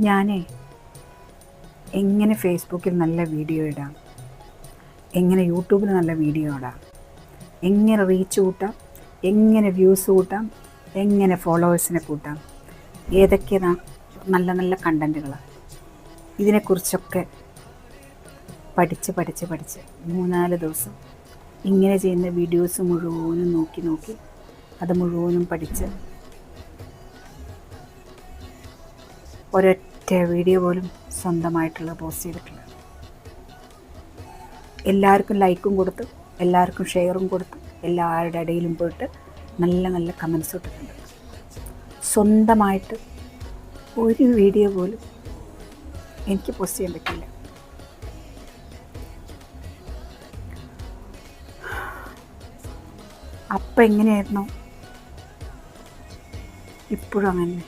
ഞാനേ എങ്ങനെ ഫേസ്ബുക്കിൽ നല്ല വീഡിയോ ഇടാം, എങ്ങനെ യൂട്യൂബിൽ നല്ല വീഡിയോ ഇടാം, എങ്ങനെ റീച്ച് കൂട്ടാം, എങ്ങനെ വ്യൂസ് കൂട്ടാം, എങ്ങനെ ഫോളോവേഴ്സിനെ കൂട്ടാം, ഏതൊക്കെയാണ് നല്ല നല്ല കണ്ടൻറ്റുകൾ, ഇതിനെക്കുറിച്ചൊക്കെ പഠിച്ച് 3-4 ദിവസം ഇങ്ങനെ ചെയ്യുന്ന വീഡിയോസ് മുഴുവനും നോക്കി അത് മുഴുവനും പഠിച്ച് ഒരൊറ്റ വീഡിയോ പോലും സ്വന്തമായിട്ടുള്ള പോസ്റ്റ് ചെയ്തിട്ടില്ല. എല്ലാവർക്കും ലൈക്കും കൊടുത്ത്, എല്ലാവർക്കും ഷെയറും കൊടുത്ത്, എല്ലാവരുടെ ഇടയിലും പോയിട്ട് നല്ല നല്ല കമൻസ് ഇട്ടിട്ടുണ്ട്. സ്വന്തമായിട്ട് ഒരു വീഡിയോ പോലും എനിക്ക് പോസ്റ്റ് ചെയ്യാൻ പറ്റില്ല. അപ്പം എങ്ങനെയായിരുന്നോ ഇപ്പോഴും അങ്ങനെ.